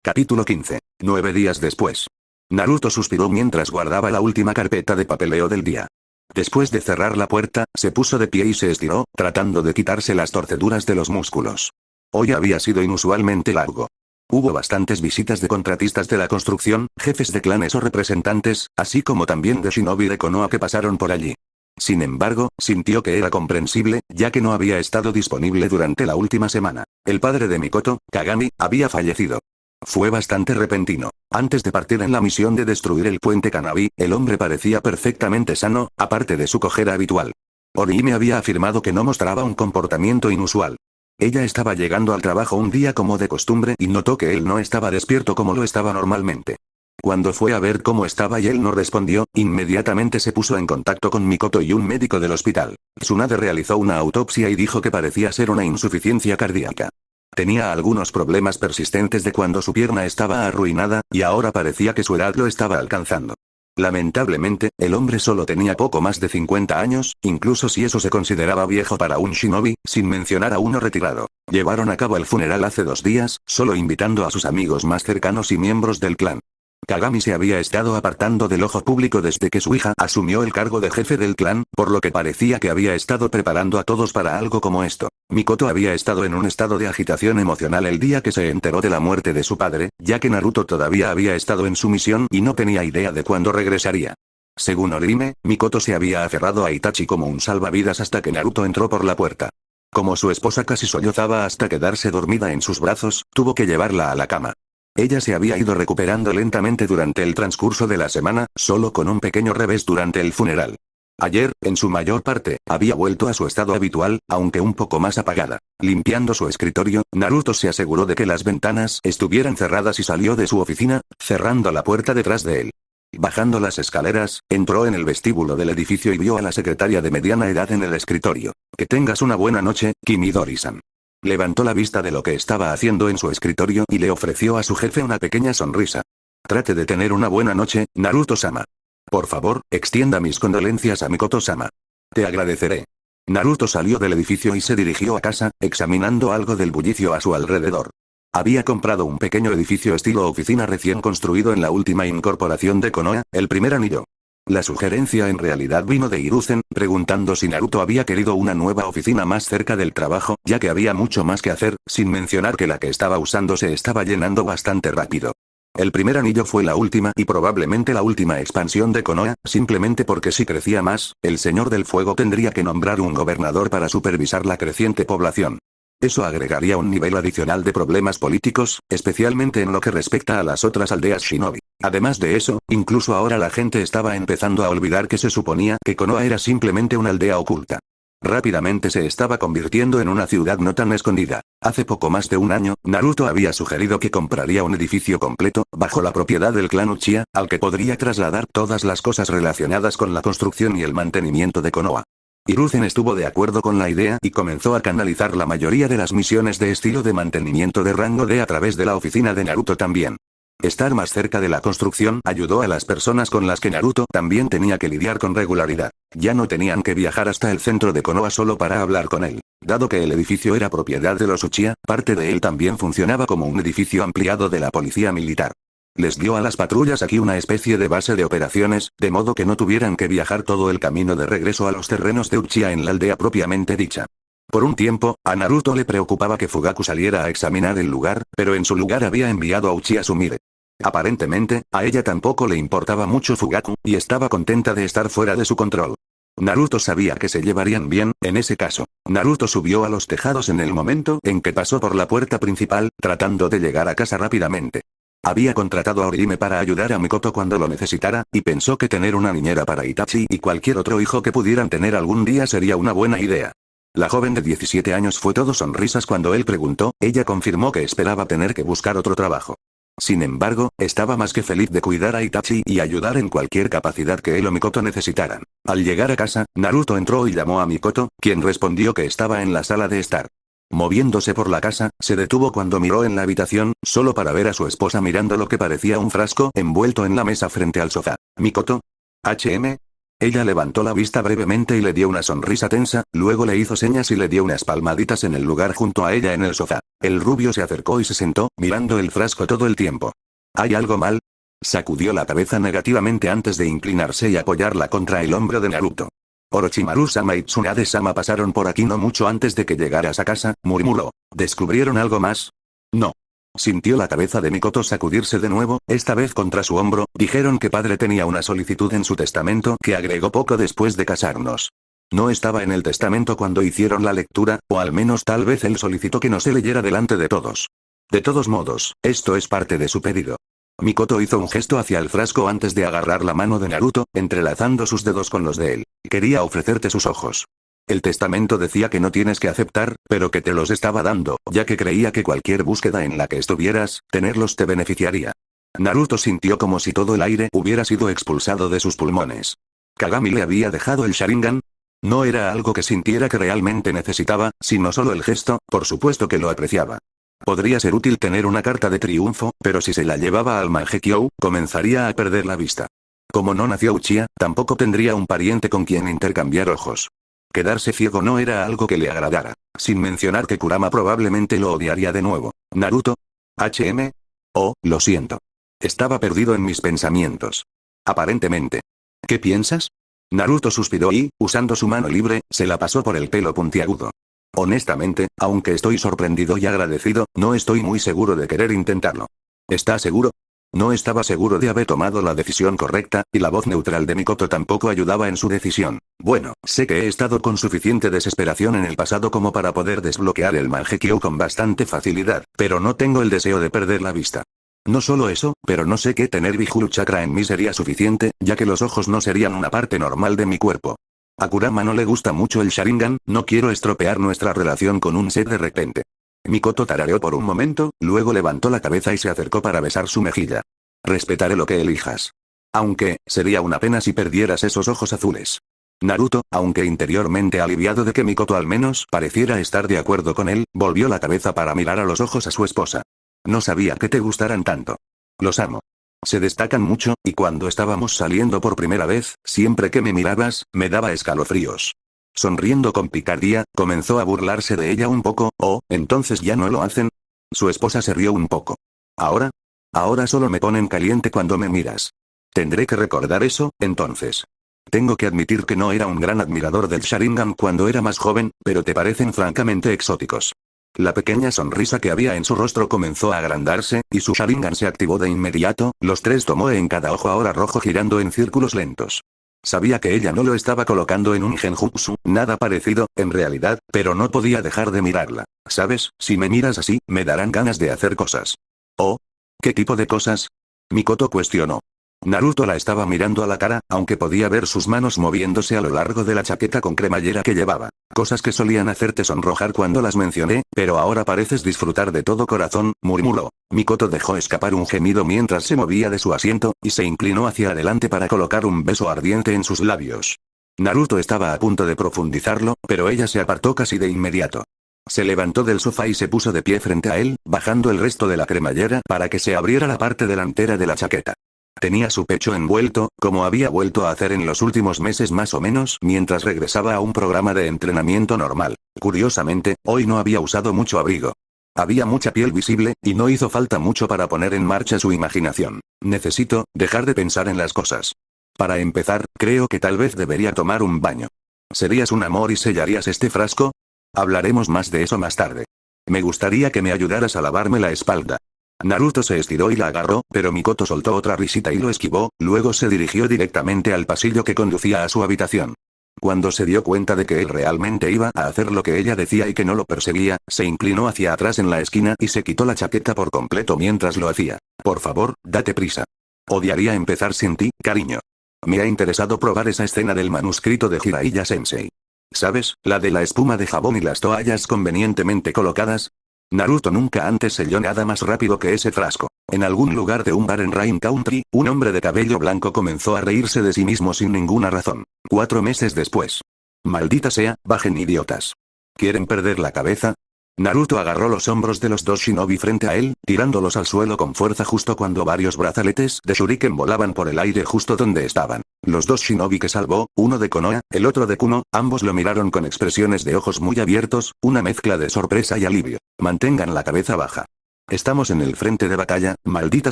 Capítulo 15. 9 días después. Naruto suspiró mientras guardaba la última carpeta de papeleo del día. Después de cerrar la puerta, se puso de pie y se estiró, tratando de quitarse las torceduras de los músculos. Hoy había sido inusualmente largo. Hubo bastantes visitas de contratistas de la construcción, jefes de clanes o representantes, así como también de shinobi de Konoha que pasaron por allí. Sin embargo, sintió que era comprensible, ya que no había estado disponible durante la última semana. El padre de Mikoto, Kagami, había fallecido. Fue bastante repentino. Antes de partir en la misión de destruir el puente Kanabi, el hombre parecía perfectamente sano, aparte de su cojera habitual. Orihime había afirmado que no mostraba un comportamiento inusual. Ella estaba llegando al trabajo un día como de costumbre y notó que él no estaba despierto como lo estaba normalmente. Cuando fue a ver cómo estaba y él no respondió, inmediatamente se puso en contacto con Mikoto y un médico del hospital. Tsunade realizó una autopsia y dijo que parecía ser una insuficiencia cardíaca. Tenía algunos problemas persistentes de cuando su pierna estaba arruinada, y ahora parecía que su edad lo estaba alcanzando. Lamentablemente, el hombre solo tenía poco más de 50 años, incluso si eso se consideraba viejo para un shinobi, sin mencionar a uno retirado. Llevaron a cabo el funeral hace 2 días, solo invitando a sus amigos más cercanos y miembros del clan. Kagami se había estado apartando del ojo público desde que su hija asumió el cargo de jefe del clan, por lo que parecía que había estado preparando a todos para algo como esto. Mikoto había estado en un estado de agitación emocional el día que se enteró de la muerte de su padre, ya que Naruto todavía había estado en su misión y no tenía idea de cuándo regresaría. Según Orihime, Mikoto se había aferrado a Itachi como un salvavidas hasta que Naruto entró por la puerta. Como su esposa casi sollozaba hasta quedarse dormida en sus brazos, tuvo que llevarla a la cama. Ella se había ido recuperando lentamente durante el transcurso de la semana, solo con un pequeño revés durante el funeral. Ayer, en su mayor parte, había vuelto a su estado habitual, aunque un poco más apagada. Limpiando su escritorio, Naruto se aseguró de que las ventanas estuvieran cerradas y salió de su oficina, cerrando la puerta detrás de él. Bajando las escaleras, entró en el vestíbulo del edificio y vio a la secretaria de mediana edad en el escritorio. Que tengas una buena noche, Kimidori-san. Levantó la vista de lo que estaba haciendo en su escritorio y le ofreció a su jefe una pequeña sonrisa. Trate de tener una buena noche, Naruto-sama. Por favor, extienda mis condolencias a Mikoto-sama. Te agradeceré. Naruto salió del edificio y se dirigió a casa, examinando algo del bullicio a su alrededor. Había comprado un pequeño edificio estilo oficina recién construido en la última incorporación de Konoha, el primer anillo. La sugerencia en realidad vino de Hiruzen, preguntando si Naruto había querido una nueva oficina más cerca del trabajo, ya que había mucho más que hacer, sin mencionar que la que estaba usando se estaba llenando bastante rápido. El primer anillo fue la última y probablemente la última expansión de Konoha, simplemente porque si crecía más, el Señor del Fuego tendría que nombrar un gobernador para supervisar la creciente población. Eso agregaría un nivel adicional de problemas políticos, especialmente en lo que respecta a las otras aldeas shinobi. Además de eso, incluso ahora la gente estaba empezando a olvidar que se suponía que Konoha era simplemente una aldea oculta. Rápidamente se estaba convirtiendo en una ciudad no tan escondida. Hace poco más de un año, Naruto había sugerido que compraría un edificio completo, bajo la propiedad del clan Uchiha, al que podría trasladar todas las cosas relacionadas con la construcción y el mantenimiento de Konoha. Hiruzen estuvo de acuerdo con la idea y comenzó a canalizar la mayoría de las misiones de estilo de mantenimiento de rango D a través de la oficina de Naruto también. Estar más cerca de la construcción ayudó a las personas con las que Naruto también tenía que lidiar con regularidad. Ya no tenían que viajar hasta el centro de Konoha solo para hablar con él. Dado que el edificio era propiedad de los Uchiha, parte de él también funcionaba como un edificio ampliado de la policía militar. Les dio a las patrullas aquí una especie de base de operaciones, de modo que no tuvieran que viajar todo el camino de regreso a los terrenos de Uchiha en la aldea propiamente dicha. Por un tiempo, a Naruto le preocupaba que Fugaku saliera a examinar el lugar, pero en su lugar había enviado a Uchiha Sumire. Aparentemente, a ella tampoco le importaba mucho Fugaku, y estaba contenta de estar fuera de su control. Naruto sabía que se llevarían bien, en ese caso. Naruto subió a los tejados en el momento en que pasó por la puerta principal, tratando de llegar a casa rápidamente. Había contratado a Orihime para ayudar a Mikoto cuando lo necesitara, y pensó que tener una niñera para Itachi y cualquier otro hijo que pudieran tener algún día sería una buena idea. La joven de 17 años fue todo sonrisas cuando él preguntó, ella confirmó que esperaba tener que buscar otro trabajo. Sin embargo, estaba más que feliz de cuidar a Itachi y ayudar en cualquier capacidad que él o Mikoto necesitaran. Al llegar a casa, Naruto entró y llamó a Mikoto, quien respondió que estaba en la sala de estar. Moviéndose por la casa, se detuvo cuando miró en la habitación, solo para ver a su esposa mirando lo que parecía un frasco envuelto en la mesa frente al sofá. Mikoto. HM. Ella levantó la vista brevemente y le dio una sonrisa tensa, luego le hizo señas y le dio unas palmaditas en el lugar junto a ella en el sofá. El rubio se acercó y se sentó, mirando el frasco todo el tiempo. ¿Hay algo mal? Sacudió la cabeza negativamente antes de inclinarse y apoyarla contra el hombro de Naruto. Orochimaru-sama y Tsunade-sama pasaron por aquí no mucho antes de que llegaras a casa, murmuró. ¿Descubrieron algo más? No. Sintió la cabeza de Mikoto sacudirse de nuevo, esta vez contra su hombro. Dijeron que padre tenía una solicitud en su testamento que agregó poco después de casarnos. No estaba en el testamento cuando hicieron la lectura, o al menos tal vez él solicitó que no se leyera delante de todos. De todos modos, esto es parte de su pedido. Mikoto hizo un gesto hacia el frasco antes de agarrar la mano de Naruto, entrelazando sus dedos con los de él. Quería ofrecerte sus ojos. El testamento decía que no tienes que aceptar, pero que te los estaba dando, ya que creía que cualquier búsqueda en la que estuvieras, tenerlos te beneficiaría. Naruto sintió como si todo el aire hubiera sido expulsado de sus pulmones. ¿Kagami le había dejado el Sharingan? No era algo que sintiera que realmente necesitaba, sino solo el gesto, por supuesto que lo apreciaba. Podría ser útil tener una carta de triunfo, pero si se la llevaba al Mangekyou, comenzaría a perder la vista. Como no nació Uchiha, tampoco tendría un pariente con quien intercambiar ojos. Quedarse ciego no era algo que le agradara, sin mencionar que Kurama probablemente lo odiaría de nuevo. ¿Naruto? ¿HM? Oh, lo siento. Estaba perdido en mis pensamientos. Aparentemente. ¿Qué piensas? Naruto suspiró y, usando su mano libre, se la pasó por el pelo puntiagudo. Honestamente, aunque estoy sorprendido y agradecido, no estoy muy seguro de querer intentarlo. ¿Estás seguro? No estaba seguro de haber tomado la decisión correcta, y la voz neutral de Mikoto tampoco ayudaba en su decisión. Bueno, sé que he estado con suficiente desesperación en el pasado como para poder desbloquear el Mangekyou con bastante facilidad, pero no tengo el deseo de perder la vista. No solo eso, pero no sé que tener Vihulu Chakra en mí sería suficiente, ya que los ojos no serían una parte normal de mi cuerpo. A Kurama no le gusta mucho el Sharingan, no quiero estropear nuestra relación con un set de repente. Mikoto tarareó por un momento, luego levantó la cabeza y se acercó para besar su mejilla. Respetaré lo que elijas. Aunque, sería una pena si perdieras esos ojos azules. Naruto, aunque interiormente aliviado de que Mikoto al menos pareciera estar de acuerdo con él, volvió la cabeza para mirar a los ojos a su esposa. No sabía que te gustaran tanto. Los amo. Se destacan mucho, y cuando estábamos saliendo por primera vez, siempre que me mirabas, me daba escalofríos. Sonriendo con picardía, comenzó a burlarse de ella un poco. ¿Oh, entonces ya no lo hacen? Su esposa se rió un poco. ¿Ahora? Ahora solo me ponen caliente cuando me miras. Tendré que recordar eso, entonces. Tengo que admitir que no era un gran admirador del Sharingan cuando era más joven, pero te parecen francamente exóticos. La pequeña sonrisa que había en su rostro comenzó a agrandarse, y su Sharingan se activó de inmediato. Los tres tomó en cada ojo ahora rojo girando en círculos lentos. Sabía que ella no lo estaba colocando en un genjutsu, nada parecido, en realidad, pero no podía dejar de mirarla. ¿Sabes? Si me miras así, me darán ganas de hacer cosas. ¿Oh? ¿Qué tipo de cosas? Mikoto cuestionó. Naruto la estaba mirando a la cara, aunque podía ver sus manos moviéndose a lo largo de la chaqueta con cremallera que llevaba. Cosas que solían hacerte sonrojar cuando las mencioné, pero ahora pareces disfrutar de todo corazón, murmuró. Mikoto dejó escapar un gemido mientras se movía de su asiento, y se inclinó hacia adelante para colocar un beso ardiente en sus labios. Naruto estaba a punto de profundizarlo, pero ella se apartó casi de inmediato. Se levantó del sofá y se puso de pie frente a él, bajando el resto de la cremallera para que se abriera la parte delantera de la chaqueta. Tenía su pecho envuelto, como había vuelto a hacer en los últimos meses más o menos mientras regresaba a un programa de entrenamiento normal. Curiosamente, hoy no había usado mucho abrigo. Había mucha piel visible, y no hizo falta mucho para poner en marcha su imaginación. Necesito dejar de pensar en las cosas. Para empezar, creo que tal vez debería tomar un baño. ¿Serías un amor y sellarías este frasco? Hablaremos más de eso más tarde. Me gustaría que me ayudaras a lavarme la espalda. Naruto se estiró y la agarró, pero Mikoto soltó otra risita y lo esquivó, luego se dirigió directamente al pasillo que conducía a su habitación. Cuando se dio cuenta de que él realmente iba a hacer lo que ella decía y que no lo perseguía, se inclinó hacia atrás en la esquina y se quitó la chaqueta por completo mientras lo hacía. Por favor, date prisa. Odiaría empezar sin ti, cariño. Me ha interesado probar esa escena del manuscrito de Jiraiya Sensei. ¿Sabes, la de la espuma de jabón y las toallas convenientemente colocadas? Naruto nunca antes selló nada más rápido que ese frasco. En algún lugar de un bar en Rain Country, un hombre de cabello blanco comenzó a reírse de sí mismo sin ninguna razón. 4 meses después. Maldita sea, bajen idiotas. ¿Quieren perder la cabeza? Naruto agarró los hombros de los dos shinobi frente a él, tirándolos al suelo con fuerza justo cuando varios brazaletes de shuriken volaban por el aire justo donde estaban. Los dos shinobi que salvó, uno de Konoha, el otro de Kuno, ambos lo miraron con expresiones de ojos muy abiertos, una mezcla de sorpresa y alivio. Mantengan la cabeza baja. Estamos en el frente de batalla, maldita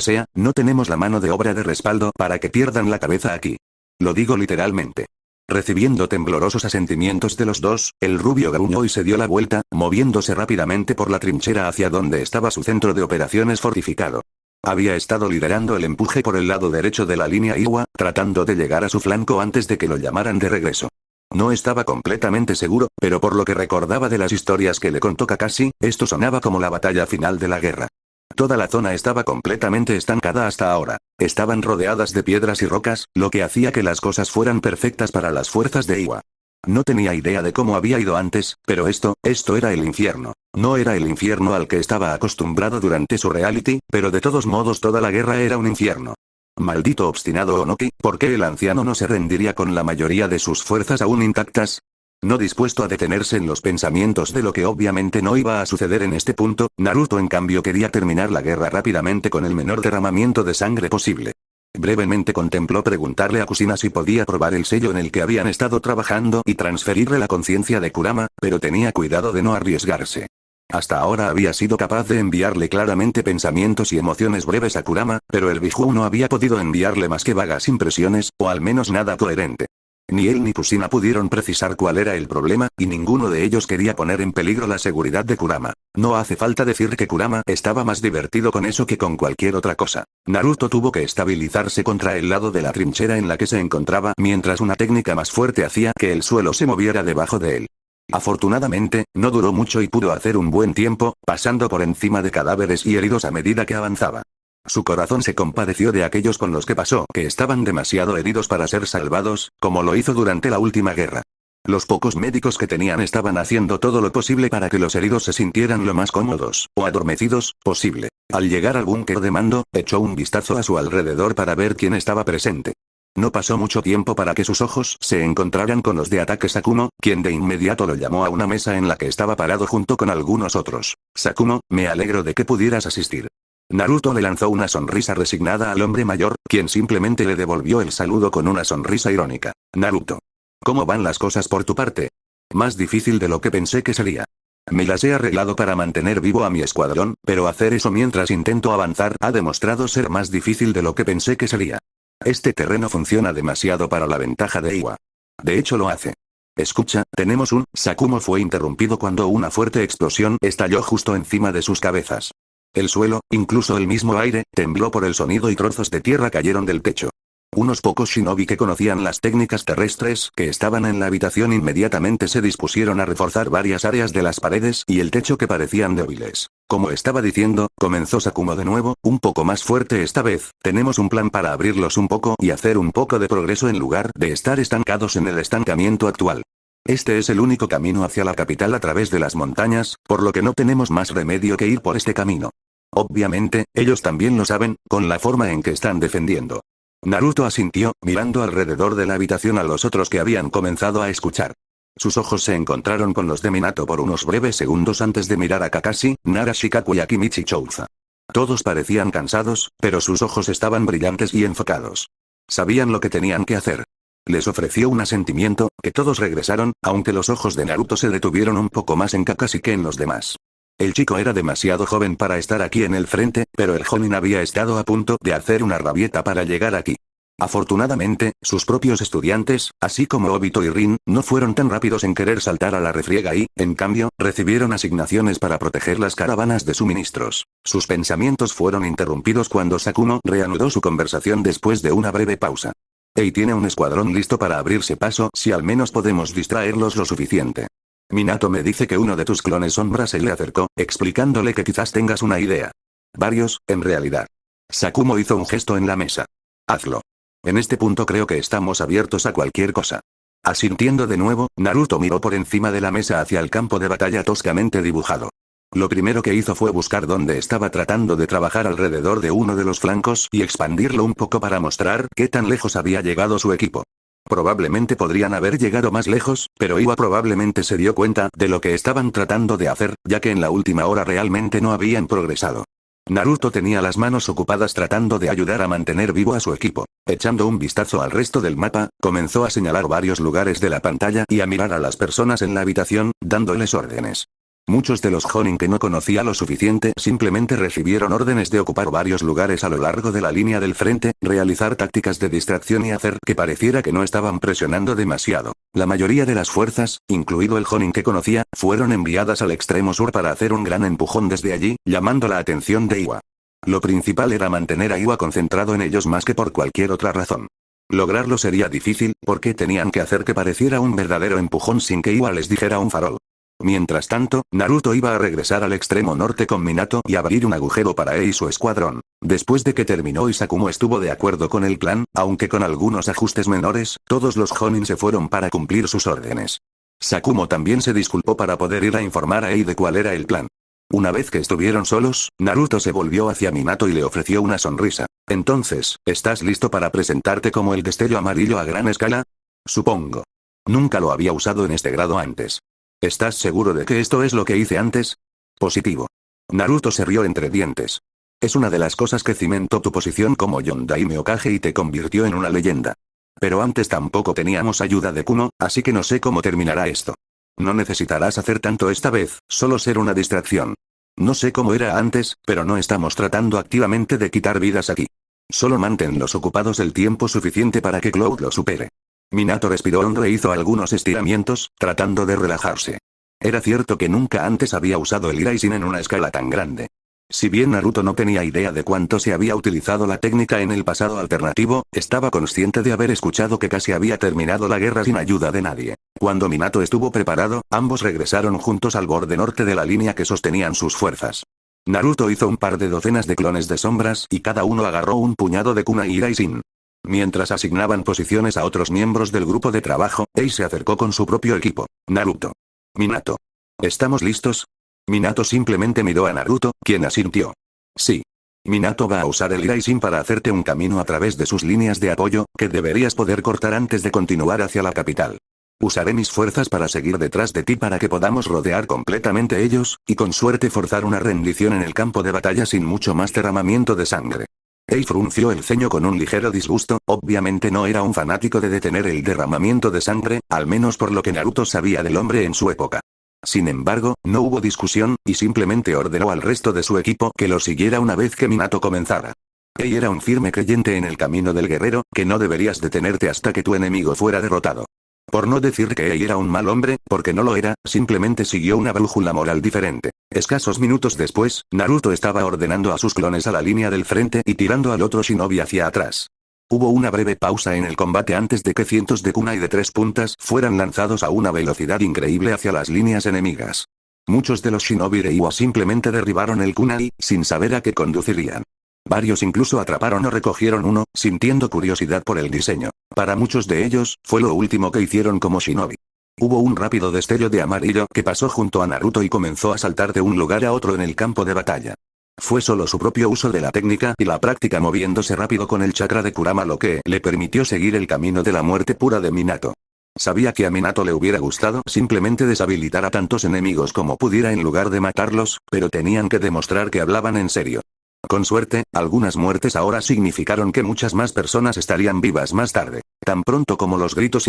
sea, no tenemos la mano de obra de respaldo para que pierdan la cabeza aquí. Lo digo literalmente. Recibiendo temblorosos asentimientos de los dos, el rubio gruñó y se dio la vuelta, moviéndose rápidamente por la trinchera hacia donde estaba su centro de operaciones fortificado. Había estado liderando el empuje por el lado derecho de la línea Iwa, tratando de llegar a su flanco antes de que lo llamaran de regreso. No estaba completamente seguro, pero por lo que recordaba de las historias que le contó Kakashi, esto sonaba como la batalla final de la guerra. Toda la zona estaba completamente estancada hasta ahora. Estaban rodeadas de piedras y rocas, lo que hacía que las cosas fueran perfectas para las fuerzas de Iwa. No tenía idea de cómo había ido antes, pero esto era el infierno. No era el infierno al que estaba acostumbrado durante su reality, pero de todos modos toda la guerra era un infierno. Maldito obstinado Onoki, ¿por qué el anciano no se rendiría con la mayoría de sus fuerzas aún intactas? No dispuesto a detenerse en los pensamientos de lo que obviamente no iba a suceder en este punto, Naruto en cambio quería terminar la guerra rápidamente con el menor derramamiento de sangre posible. Brevemente contempló preguntarle a Kushina si podía probar el sello en el que habían estado trabajando y transferirle la conciencia de Kurama, pero tenía cuidado de no arriesgarse. Hasta ahora había sido capaz de enviarle claramente pensamientos y emociones breves a Kurama, pero el Biju no había podido enviarle más que vagas impresiones, o al menos nada coherente. Ni él ni Kushina pudieron precisar cuál era el problema, y ninguno de ellos quería poner en peligro la seguridad de Kurama. No hace falta decir que Kurama estaba más divertido con eso que con cualquier otra cosa. Naruto tuvo que estabilizarse contra el lado de la trinchera en la que se encontraba, mientras una técnica más fuerte hacía que el suelo se moviera debajo de él. Afortunadamente, no duró mucho y pudo hacer un buen tiempo, pasando por encima de cadáveres y heridos a medida que avanzaba. Su corazón se compadeció de aquellos con los que pasó, que estaban demasiado heridos para ser salvados, como lo hizo durante la última guerra. Los pocos médicos que tenían estaban haciendo todo lo posible para que los heridos se sintieran lo más cómodos, o adormecidos, posible. Al llegar al búnker de mando, echó un vistazo a su alrededor para ver quién estaba presente. No pasó mucho tiempo para que sus ojos se encontraran con los de Ataque Sakumo, quien de inmediato lo llamó a una mesa en la que estaba parado junto con algunos otros. Sakumo, me alegro de que pudieras asistir. Naruto le lanzó una sonrisa resignada al hombre mayor, quien simplemente le devolvió el saludo con una sonrisa irónica. Naruto. ¿Cómo van las cosas por tu parte? Más difícil de lo que pensé que sería. Me las he arreglado para mantener vivo a mi escuadrón, pero hacer eso mientras intento avanzar ha demostrado ser más difícil de lo que pensé que sería. Este terreno funciona demasiado para la ventaja de Iwa. De hecho lo hace. Escucha, tenemos un... Sakumo fue interrumpido cuando una fuerte explosión estalló justo encima de sus cabezas. El suelo, incluso el mismo aire, tembló por el sonido y trozos de tierra cayeron del techo. Unos pocos shinobi que conocían las técnicas terrestres que estaban en la habitación inmediatamente se dispusieron a reforzar varias áreas de las paredes y el techo que parecían débiles. Como estaba diciendo, comenzó Sakumo de nuevo, un poco más fuerte esta vez, tenemos un plan para abrirlos un poco y hacer un poco de progreso en lugar de estar estancados en el estancamiento actual. Este es el único camino hacia la capital a través de las montañas, por lo que no tenemos más remedio que ir por este camino. Obviamente, ellos también lo saben, con la forma en que están defendiendo. Naruto asintió, mirando alrededor de la habitación a los otros que habían comenzado a escuchar. Sus ojos se encontraron con los de Minato por unos breves segundos antes de mirar a Kakashi, Nara Shikaku y Akimichi Chouza. Todos parecían cansados, pero sus ojos estaban brillantes y enfocados. Sabían lo que tenían que hacer. Les ofreció un asentimiento, que todos regresaron, aunque los ojos de Naruto se detuvieron un poco más en Kakashi que en los demás. El chico era demasiado joven para estar aquí en el frente, pero el Jonin había estado a punto de hacer una rabieta para llegar aquí. Afortunadamente, sus propios estudiantes, así como Obito y Rin, no fueron tan rápidos en querer saltar a la refriega y, en cambio, recibieron asignaciones para proteger las caravanas de suministros. Sus pensamientos fueron interrumpidos cuando Sakumo reanudó su conversación después de una breve pausa. Ei tiene un escuadrón listo para abrirse paso si al menos podemos distraerlos lo suficiente. Minato me dice que uno de tus clones sombra se le acercó, explicándole que quizás tengas una idea. Varios, en realidad. Sakumo hizo un gesto en la mesa. Hazlo. En este punto creo que estamos abiertos a cualquier cosa. Asintiendo de nuevo, Naruto miró por encima de la mesa hacia el campo de batalla toscamente dibujado. Lo primero que hizo fue buscar dónde estaba tratando de trabajar alrededor de uno de los flancos y expandirlo un poco para mostrar qué tan lejos había llegado su equipo. Probablemente podrían haber llegado más lejos, pero Iwa probablemente se dio cuenta de lo que estaban tratando de hacer, ya que en la última hora realmente no habían progresado. Naruto tenía las manos ocupadas tratando de ayudar a mantener vivo a su equipo. Echando un vistazo al resto del mapa, comenzó a señalar varios lugares de la pantalla y a mirar a las personas en la habitación, dándoles órdenes. Muchos de los Jonin que no conocía lo suficiente simplemente recibieron órdenes de ocupar varios lugares a lo largo de la línea del frente, realizar tácticas de distracción y hacer que pareciera que no estaban presionando demasiado. La mayoría de las fuerzas, incluido el Jonin que conocía, fueron enviadas al extremo sur para hacer un gran empujón desde allí, llamando la atención de Iwa. Lo principal era mantener a Iwa concentrado en ellos más que por cualquier otra razón. Lograrlo sería difícil, porque tenían que hacer que pareciera un verdadero empujón sin que Iwa les dijera un farol. Mientras tanto, Naruto iba a regresar al extremo norte con Minato y abrir un agujero para él y su escuadrón. Después de que terminó y Sakumo estuvo de acuerdo con el plan, aunque con algunos ajustes menores, todos los Jonin se fueron para cumplir sus órdenes. Sakumo también se disculpó para poder ir a informar a Ei de cuál era el plan. Una vez que estuvieron solos, Naruto se volvió hacia Minato y le ofreció una sonrisa. Entonces, ¿estás listo para presentarte como el destello amarillo a gran escala? Supongo. Nunca lo había usado en este grado antes. ¿Estás seguro de que esto es lo que hice antes? Positivo. Naruto se rió entre dientes. Es una de las cosas que cimentó tu posición como Yondaime Hokage y te convirtió en una leyenda. Pero antes tampoco teníamos ayuda de Kuno, así que no sé cómo terminará esto. No necesitarás hacer tanto esta vez, solo ser una distracción. No sé cómo era antes, pero no estamos tratando activamente de quitar vidas aquí. Solo manténlos ocupados el tiempo suficiente para que Cloud lo supere. Minato respiró hondo e hizo algunos estiramientos, tratando de relajarse. Era cierto que nunca antes había usado el Iraisen en una escala tan grande. Si bien Naruto no tenía idea de cuánto se había utilizado la técnica en el pasado alternativo, estaba consciente de haber escuchado que casi había terminado la guerra sin ayuda de nadie. Cuando Minato estuvo preparado, ambos regresaron juntos al borde norte de la línea que sostenían sus fuerzas. Naruto hizo un par de docenas de clones de sombras y cada uno agarró un puñado de kunai Iraisen. Mientras asignaban posiciones a otros miembros del grupo de trabajo, Ei se acercó con su propio equipo. Naruto. Minato. ¿Estamos listos? Minato simplemente miró a Naruto, quien asintió. Sí. Minato va a usar el Iraisen para hacerte un camino a través de sus líneas de apoyo, que deberías poder cortar antes de continuar hacia la capital. Usaré mis fuerzas para seguir detrás de ti para que podamos rodear completamente ellos, y con suerte forzar una rendición en el campo de batalla sin mucho más derramamiento de sangre. Ei frunció el ceño con un ligero disgusto, obviamente no era un fanático de detener el derramamiento de sangre, al menos por lo que Naruto sabía del hombre en su época. Sin embargo, no hubo discusión, y simplemente ordenó al resto de su equipo que lo siguiera una vez que Minato comenzara. Ei era un firme creyente en el camino del guerrero, que no deberías detenerte hasta que tu enemigo fuera derrotado. Por no decir que Ei era un mal hombre, porque no lo era, simplemente siguió una brújula moral diferente. Escasos minutos después, Naruto estaba ordenando a sus clones a la línea del frente y tirando al otro shinobi hacia atrás. Hubo una breve pausa en el combate antes de que cientos de kunai de 3 puntas fueran lanzados a una velocidad increíble hacia las líneas enemigas. Muchos de los shinobi de Iwa simplemente derribaron el kunai, sin saber a qué conducirían. Varios incluso atraparon o recogieron uno, sintiendo curiosidad por el diseño. Para muchos de ellos, fue lo último que hicieron como shinobi. Hubo un rápido destello de amarillo que pasó junto a Naruto y comenzó a saltar de un lugar a otro en el campo de batalla. Fue solo su propio uso de la técnica y la práctica moviéndose rápido con el chakra de Kurama lo que le permitió seguir el camino de la muerte pura de Minato. Sabía que a Minato le hubiera gustado simplemente deshabilitar a tantos enemigos como pudiera en lugar de matarlos, pero tenían que demostrar que hablaban en serio. Con suerte, algunas muertes ahora significaron que muchas más personas estarían vivas más tarde. Tan pronto como los gritos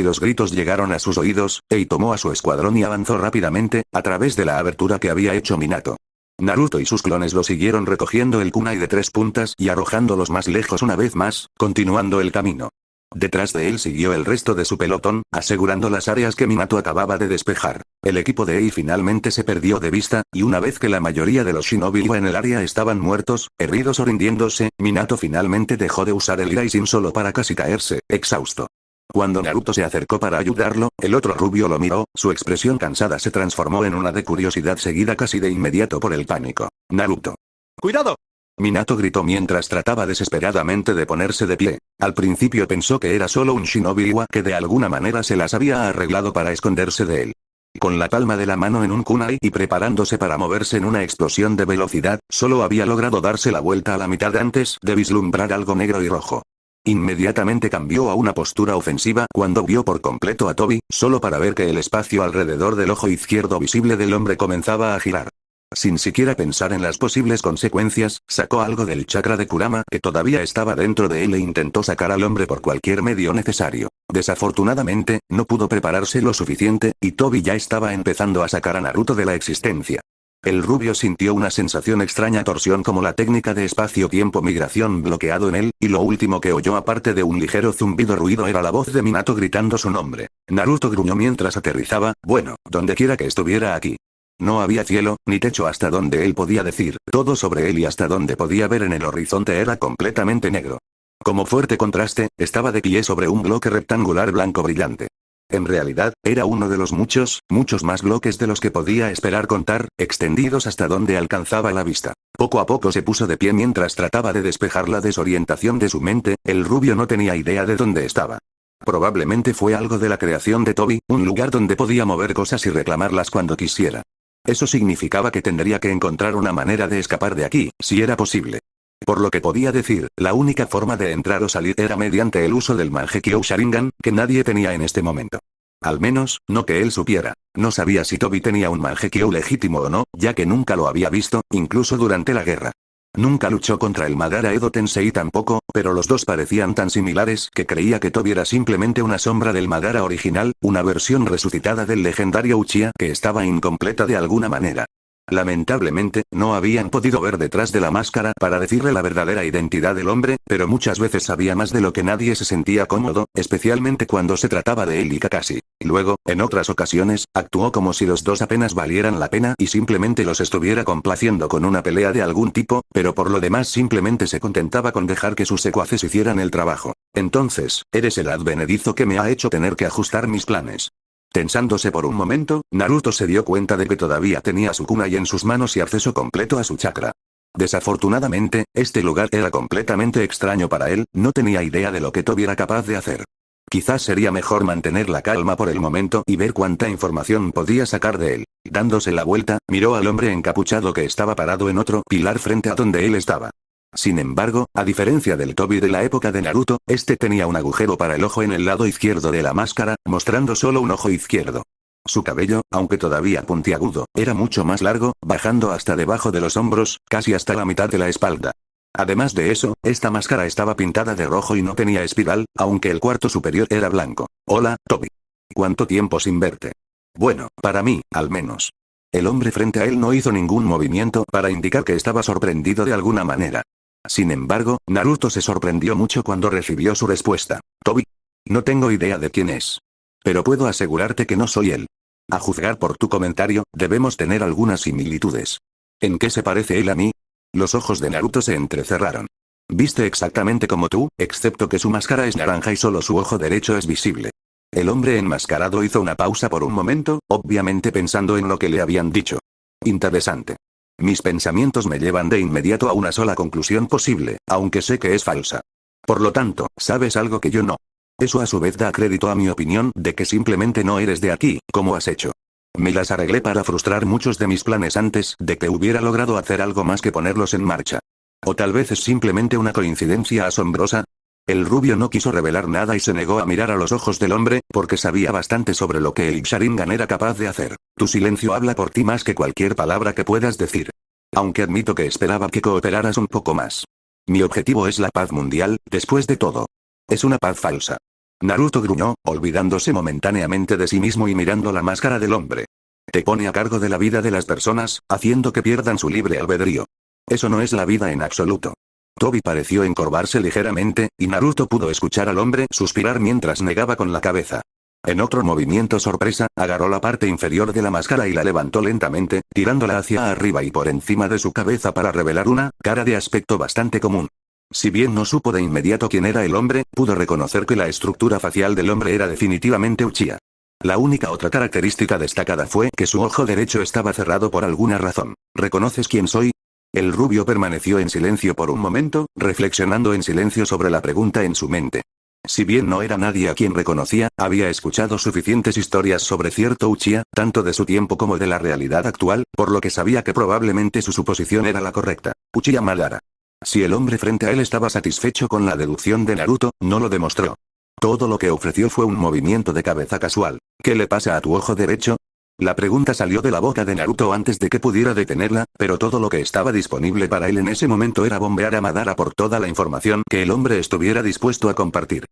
llegaron a sus oídos, Ei tomó a su escuadrón y avanzó rápidamente, a través de la abertura que había hecho Minato. Naruto y sus clones lo siguieron recogiendo el kunai de 3 puntas y arrojándolos más lejos una vez más, continuando el camino. Detrás de él siguió el resto de su pelotón, asegurando las áreas que Minato acababa de despejar. El equipo de Ei finalmente se perdió de vista, y una vez que la mayoría de los shinobi en el área estaban muertos, heridos o rindiéndose, Minato finalmente dejó de usar el Iraisen solo para casi caerse, exhausto. Cuando Naruto se acercó para ayudarlo, el otro rubio lo miró, su expresión cansada se transformó en una de curiosidad seguida casi de inmediato por el pánico. Naruto. ¡Cuidado! Minato gritó mientras trataba desesperadamente de ponerse de pie. Al principio pensó que era solo un shinobi Iwa que de alguna manera se las había arreglado para esconderse de él. Con la palma de la mano en un kunai y preparándose para moverse en una explosión de velocidad, solo había logrado darse la vuelta a la mitad antes de vislumbrar algo negro y rojo. Inmediatamente cambió a una postura ofensiva cuando vio por completo a Tobi, solo para ver que el espacio alrededor del ojo izquierdo visible del hombre comenzaba a girar. Sin siquiera pensar en las posibles consecuencias, sacó algo del chakra de Kurama que todavía estaba dentro de él e intentó sacar al hombre por cualquier medio necesario. Desafortunadamente, no pudo prepararse lo suficiente, y Tobi ya estaba empezando a sacar a Naruto de la existencia. El rubio sintió una sensación extraña torsión como la técnica de espacio-tiempo migración bloqueado en él, y lo último que oyó aparte de un ligero zumbido ruido era la voz de Minato gritando su nombre. Naruto gruñó mientras aterrizaba, bueno, donde quiera que estuviera aquí. No había cielo, ni techo hasta donde él podía decir, todo sobre él y hasta donde podía ver en el horizonte era completamente negro. Como fuerte contraste, estaba de pie sobre un bloque rectangular blanco brillante. En realidad, era uno de los muchos más bloques de los que podía esperar contar, extendidos hasta donde alcanzaba la vista. Poco a poco se puso de pie mientras trataba de despejar la desorientación de su mente, el rubio no tenía idea de dónde estaba. Probablemente fue algo de la creación de Tobi, un lugar donde podía mover cosas y reclamarlas cuando quisiera. Eso significaba que tendría que encontrar una manera de escapar de aquí, si era posible. Por lo que podía decir, la única forma de entrar o salir era mediante el uso del Mangekyo Sharingan, que nadie tenía en este momento. Al menos, no que él supiera. No sabía si Tobi tenía un Mangekyo legítimo o no, ya que nunca lo había visto, incluso durante la guerra. Nunca luchó contra el Madara Edo Tensei tampoco, pero los dos parecían tan similares que creía que Tobi era simplemente una sombra del Madara original, una versión resucitada del legendario Uchiha que estaba incompleta de alguna manera. Lamentablemente, no habían podido ver detrás de la máscara para decirle la verdadera identidad del hombre, pero muchas veces sabía más de lo que nadie se sentía cómodo, especialmente cuando se trataba de él y Kakashi. Luego, en otras ocasiones, actuó como si los dos apenas valieran la pena y simplemente los estuviera complaciendo con una pelea de algún tipo, pero por lo demás simplemente se contentaba con dejar que sus secuaces hicieran el trabajo. Entonces, eres el advenedizo que me ha hecho tener que ajustar mis planes. Tensándose por un momento, Naruto se dio cuenta de que todavía tenía su kunai en sus manos y acceso completo a su chakra. Desafortunadamente, este lugar era completamente extraño para él, no tenía idea de lo que Tobi era capaz de hacer. Quizás sería mejor mantener la calma por el momento y ver cuánta información podía sacar de él. Dándose la vuelta, miró al hombre encapuchado que estaba parado en otro pilar frente a donde él estaba. Sin embargo, a diferencia del Tobi de la época de Naruto, este tenía un agujero para el ojo en el lado izquierdo de la máscara, mostrando solo un ojo izquierdo. Su cabello, aunque todavía puntiagudo, era mucho más largo, bajando hasta debajo de los hombros, casi hasta la mitad de la espalda. Además de eso, esta máscara estaba pintada de rojo y no tenía espiral, aunque el cuarto superior era blanco. Hola, Tobi. ¿Cuánto tiempo sin verte? Bueno, para mí, al menos. El hombre frente a él no hizo ningún movimiento para indicar que estaba sorprendido de alguna manera. Sin embargo, Naruto se sorprendió mucho cuando recibió su respuesta. Tobi. No tengo idea de quién es. Pero puedo asegurarte que no soy él. A juzgar por tu comentario, debemos tener algunas similitudes. ¿En qué se parece él a mí? Los ojos de Naruto se entrecerraron. Viste exactamente como tú, excepto que su máscara es naranja y solo su ojo derecho es visible. El hombre enmascarado hizo una pausa por un momento, obviamente pensando en lo que le habían dicho. Interesante. Mis pensamientos me llevan de inmediato a una sola conclusión posible, aunque sé que es falsa. Por lo tanto, sabes algo que yo no. Eso a su vez da crédito a mi opinión de que simplemente no eres de aquí, como has hecho. Me las arreglé para frustrar muchos de mis planes antes de que hubiera logrado hacer algo más que ponerlos en marcha. O tal vez es simplemente una coincidencia asombrosa. El rubio no quiso revelar nada y se negó a mirar a los ojos del hombre, porque sabía bastante sobre lo que el Sharingan era capaz de hacer. Tu silencio habla por ti más que cualquier palabra que puedas decir. Aunque admito que esperaba que cooperaras un poco más. Mi objetivo es la paz mundial, después de todo. Es una paz falsa. Naruto gruñó, olvidándose momentáneamente de sí mismo y mirando la máscara del hombre. Te pone a cargo de la vida de las personas, haciendo que pierdan su libre albedrío. Eso no es la vida en absoluto. Tobi pareció encorvarse ligeramente, y Naruto pudo escuchar al hombre suspirar mientras negaba con la cabeza. En otro movimiento sorpresa, agarró la parte inferior de la máscara y la levantó lentamente, tirándola hacia arriba y por encima de su cabeza para revelar una cara de aspecto bastante común. Si bien no supo de inmediato quién era el hombre, pudo reconocer que la estructura facial del hombre era definitivamente Uchiha. La única otra característica destacada fue que su ojo derecho estaba cerrado por alguna razón. ¿Reconoces quién soy? El rubio permaneció en silencio por un momento, reflexionando en silencio sobre la pregunta en su mente. Si bien no era nadie a quien reconocía, había escuchado suficientes historias sobre cierto Uchiha, tanto de su tiempo como de la realidad actual, por lo que sabía que probablemente su suposición era la correcta. Uchiha Madara. Si el hombre frente a él estaba satisfecho con la deducción de Naruto, no lo demostró. Todo lo que ofreció fue un movimiento de cabeza casual. ¿Qué le pasa a tu ojo derecho? La pregunta salió de la boca de Naruto antes de que pudiera detenerla, pero todo lo que estaba disponible para él en ese momento era bombear a Madara por toda la información que el hombre estuviera dispuesto a compartir.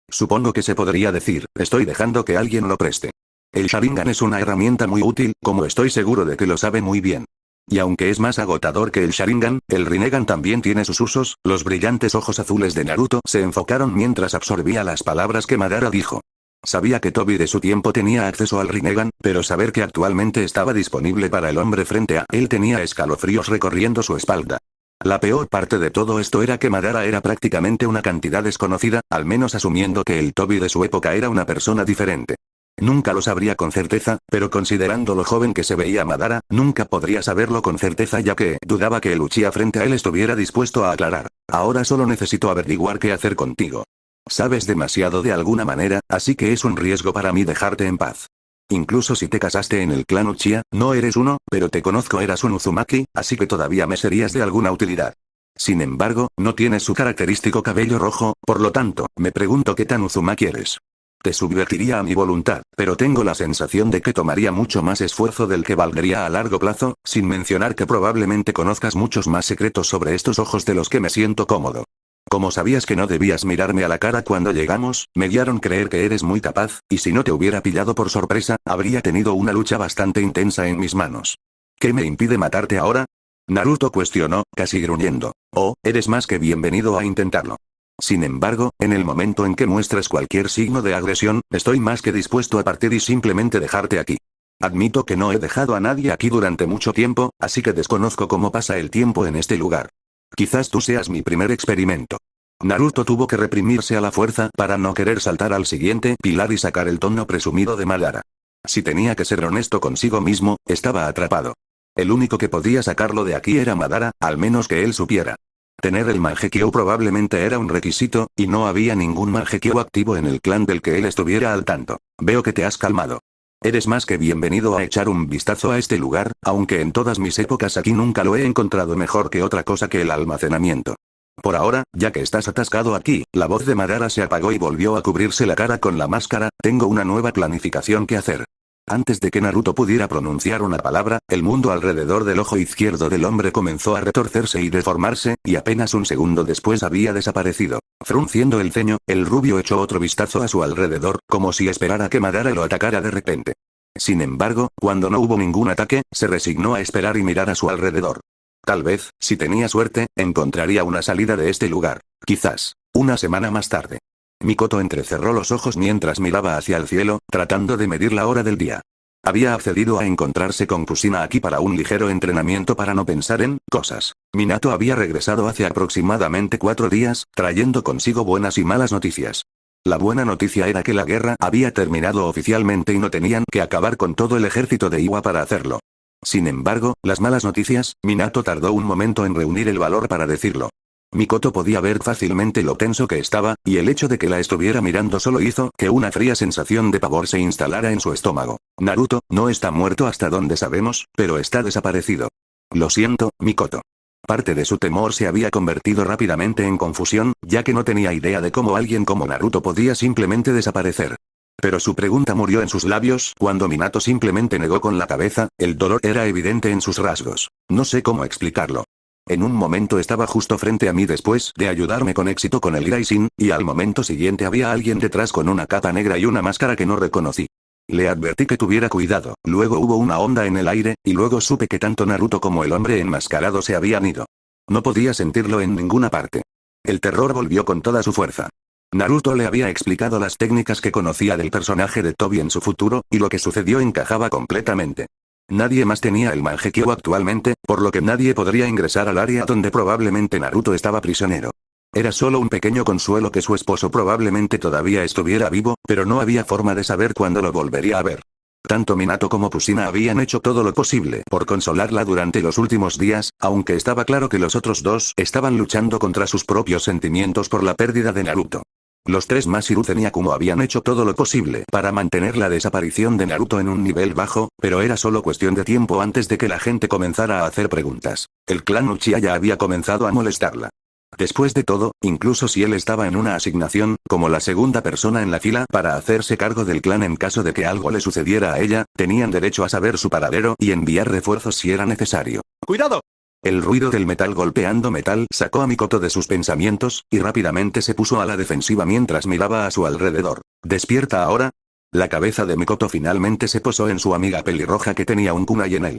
Supongo que se podría decir, estoy dejando que alguien lo preste. El Sharingan es una herramienta muy útil, como estoy seguro de que lo sabe muy bien. Y aunque es más agotador que el Sharingan, el Rinnegan también tiene sus usos. Los brillantes ojos azules de Naruto se enfocaron mientras absorbía las palabras que Madara dijo. Sabía que Tobi de su tiempo tenía acceso al Rinnegan, pero saber que actualmente estaba disponible para el hombre frente a él tenía escalofríos recorriendo su espalda. La peor parte de todo esto era que Madara era prácticamente una cantidad desconocida, al menos asumiendo que el Tobi de su época era una persona diferente. Nunca lo sabría con certeza, pero considerando lo joven que se veía Madara, nunca podría saberlo con certeza ya que dudaba que el Uchiha frente a él estuviera dispuesto a aclarar. Ahora solo necesito averiguar qué hacer contigo. Sabes demasiado de alguna manera, así que es un riesgo para mí dejarte en paz. Incluso si te casaste en el clan Uchiha, no eres uno, pero te conozco, eras un Uzumaki, así que todavía me serías de alguna utilidad. Sin embargo, no tienes su característico cabello rojo, por lo tanto, me pregunto qué tan Uzumaki eres. Te subvertiría a mi voluntad, pero tengo la sensación de que tomaría mucho más esfuerzo del que valdría a largo plazo, sin mencionar que probablemente conozcas muchos más secretos sobre estos ojos de los que me siento cómodo. Como sabías que no debías mirarme a la cara cuando llegamos, me guiaron creer que eres muy capaz, y si no te hubiera pillado por sorpresa, habría tenido una lucha bastante intensa en mis manos. ¿Qué me impide matarte ahora? Naruto cuestionó, casi gruñendo. Oh, eres más que bienvenido a intentarlo. Sin embargo, en el momento en que muestres cualquier signo de agresión, estoy más que dispuesto a partir y simplemente dejarte aquí. Admito que no he dejado a nadie aquí durante mucho tiempo, así que desconozco cómo pasa el tiempo en este lugar. Quizás tú seas mi primer experimento. Naruto tuvo que reprimirse a la fuerza para no querer saltar al siguiente pilar y sacar el tono presumido de Madara. Si tenía que ser honesto consigo mismo, estaba atrapado. El único que podía sacarlo de aquí era Madara, al menos que él supiera. Tener el Mangekyo probablemente era un requisito, y no había ningún Mangekyo activo en el clan del que él estuviera al tanto. Veo que te has calmado. Eres más que bienvenido a echar un vistazo a este lugar, aunque en todas mis épocas aquí nunca lo he encontrado mejor que otra cosa que el almacenamiento. Por ahora, ya que estás atascado aquí, la voz de Madara se apagó y volvió a cubrirse la cara con la máscara, tengo una nueva planificación que hacer. Antes de que Naruto pudiera pronunciar una palabra, el mundo alrededor del ojo izquierdo del hombre comenzó a retorcerse y deformarse, y apenas un segundo después había desaparecido. Frunciendo el ceño, el rubio echó otro vistazo a su alrededor, como si esperara que Madara lo atacara de repente. Sin embargo, cuando no hubo ningún ataque, se resignó a esperar y mirar a su alrededor. Tal vez, si tenía suerte, encontraría una salida de este lugar. Quizás, una semana más tarde. Mikoto entrecerró los ojos mientras miraba hacia el cielo, tratando de medir la hora del día. Había accedido a encontrarse con Kusina aquí para un ligero entrenamiento para no pensar en cosas. Minato había regresado hace aproximadamente 4 días, trayendo consigo buenas y malas noticias. La buena noticia era que la guerra había terminado oficialmente y no tenían que acabar con todo el ejército de Iwa para hacerlo. Sin embargo, las malas noticias, Minato tardó un momento en reunir el valor para decirlo. Mikoto podía ver fácilmente lo tenso que estaba, y el hecho de que la estuviera mirando solo hizo que una fría sensación de pavor se instalara en su estómago. Naruto, no está muerto hasta donde sabemos, pero está desaparecido. Lo siento, Mikoto. Parte de su temor se había convertido rápidamente en confusión, ya que no tenía idea de cómo alguien como Naruto podía simplemente desaparecer. Pero su pregunta murió en sus labios cuando Minato simplemente negó con la cabeza, el dolor era evidente en sus rasgos. No sé cómo explicarlo. En un momento estaba justo frente a mí después de ayudarme con éxito con el Iraisin, y al momento siguiente había alguien detrás con una capa negra y una máscara que no reconocí. Le advertí que tuviera cuidado, luego hubo una onda en el aire, y luego supe que tanto Naruto como el hombre enmascarado se habían ido. No podía sentirlo en ninguna parte. El terror volvió con toda su fuerza. Naruto le había explicado las técnicas que conocía del personaje de Tobi en su futuro, y lo que sucedió encajaba completamente. Nadie más tenía el Mangekyo actualmente, por lo que nadie podría ingresar al área donde probablemente Naruto estaba prisionero. Era solo un pequeño consuelo que su esposo probablemente todavía estuviera vivo, pero no había forma de saber cuándo lo volvería a ver. Tanto Minato como Kusina habían hecho todo lo posible por consolarla durante los últimos días, aunque estaba claro que los otros dos estaban luchando contra sus propios sentimientos por la pérdida de Naruto. Los tres más Hiruzen y Akumo habían hecho todo lo posible para mantener la desaparición de Naruto en un nivel bajo, pero era solo cuestión de tiempo antes de que la gente comenzara a hacer preguntas. El clan Uchiha ya había comenzado a molestarla. Después de todo, incluso si él estaba en una asignación, como la segunda persona en la fila para hacerse cargo del clan en caso de que algo le sucediera a ella, tenían derecho a saber su paradero y enviar refuerzos si era necesario. ¡Cuidado! El ruido del metal golpeando metal sacó a Mikoto de sus pensamientos, y rápidamente se puso a la defensiva mientras miraba a su alrededor. ¿Despierta ahora? La cabeza de Mikoto finalmente se posó en su amiga pelirroja que tenía un kunai en él.